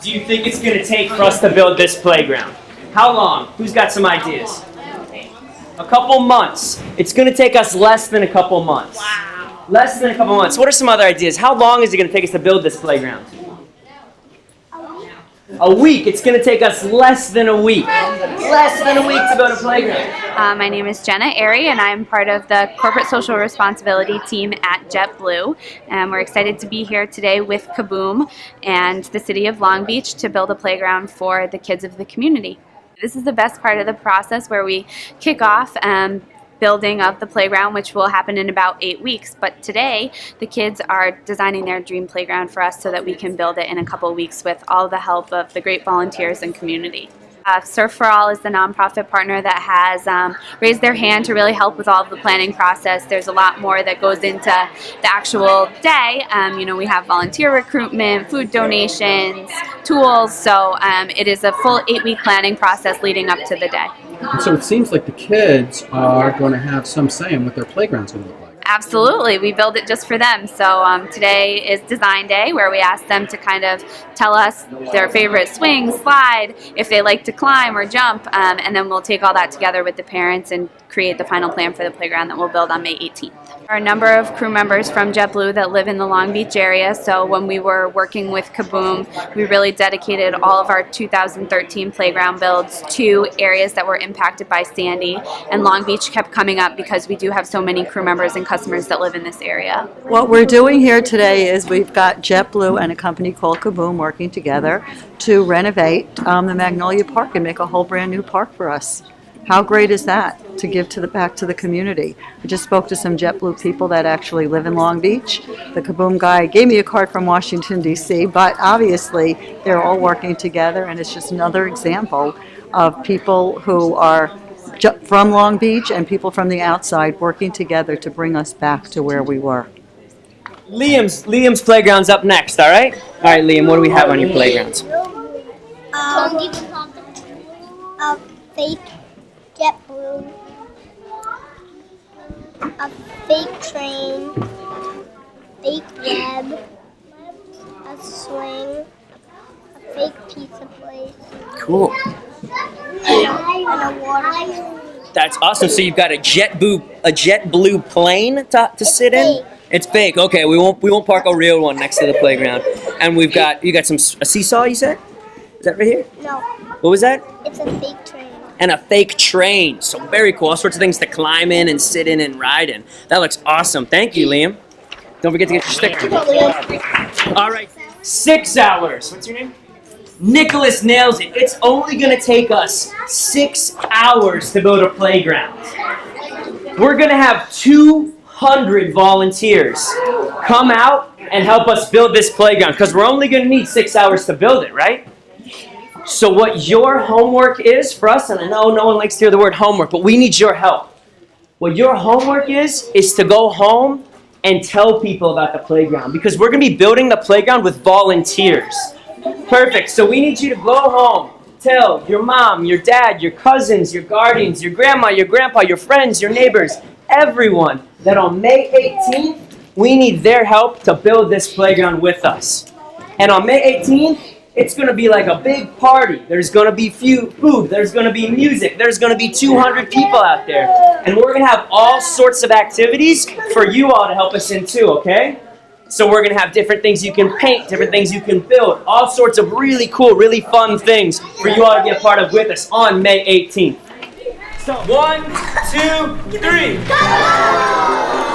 do you think it's going to take for us to build this playground? How long? Who's got some ideas? A couple months. It's going to take us less than a couple months. Wow. Less than a couple months. What are some other ideas? How long is it going to take us to build this playground? A week. It's going to take us less than a week. Less than a week to build a playground. My name is Jenna Airy, and I'm part of the Corporate Social Responsibility team at JetBlue. And we're excited to be here today with Kaboom and the City of Long Beach to build a playground for the kids of the community. This is the best part of the process where we kick off building of the playground, which will happen in about 8 weeks. But today, the kids are designing their dream playground for us so that we can build it in a couple weeks with all the help of the great volunteers and community. Surf for All is the nonprofit partner that has raised their hand to really help with all of the planning process. There's a lot more that goes into the actual day. We have volunteer recruitment, food donations, tools, so it is a full 8-week planning process leading up to the day. And so it seems like the kids are going to have some say in what their playground's going to look like. Absolutely. We build it just for them. So today is design day, where we ask them to kind of tell us their favorite swing, slide, if they like to climb or jump, and then we'll take all that together with the parents and create the final plan for the playground that we'll build on May 18th. There are a number of crew members from JetBlue that live in the Long Beach area, so when we were working with Kaboom, we really dedicated all of our 2013 playground builds to areas that were impacted by Sandy, and Long Beach kept coming up because we do have so many crew members and customers that live in this area. What we're doing here today is we've got JetBlue and a company called Kaboom working together to renovate the Magnolia Park and make a whole brand new park for us. How great is that to give back to the community? I just spoke to some JetBlue people that actually live in Long Beach. The Kaboom guy gave me a card from Washington, D.C., but obviously they're all working together, and it's just another example of people who are from Long Beach and people from the outside working together to bring us back to where we were. Liam's playground's up next, all right? All right, Liam, what do we have on your playgrounds? A fake JetBlue, a fake train, fake web, a swing, a fake pizza place. Cool. And a water. That's awesome. So you've got a JetBlue plane to sit in? It's fake. Okay, we won't park a real one next to the playground. And you got a seesaw, you said? Is that right here? No. What was that? It's a fake train. And a fake train. So very cool. All sorts of things to climb in and sit in and ride in. That looks awesome. Thank you, Liam. Don't forget to get your sticker. All right, 6 hours. What's your name? Nicholas nails it. It's only going to take us 6 hours to build a playground. We're going to have 200 volunteers come out and help us build this playground because we're only going to need 6 hours to build it, right? So what your homework is for us, and I know no one likes to hear the word homework, but we need your help. What your homework is to go home and tell people about the playground because we're going to be building the playground with volunteers. Perfect. So we need you to go home, tell your mom, your dad, your cousins, your guardians, your grandma, your grandpa, your friends, your neighbors, everyone that on May 18th, we need their help to build this playground with us. And on May 18th, it's going to be like a big party. There's going to be food. There's going to be music. There's going to be 200 people out there. And we're going to have all sorts of activities for you all to help us in too, okay? So we're going to have different things you can paint, different things you can build, all sorts of really cool, really fun things for you all to be a part of with us on May 18th. So 1, 2, 3. Go!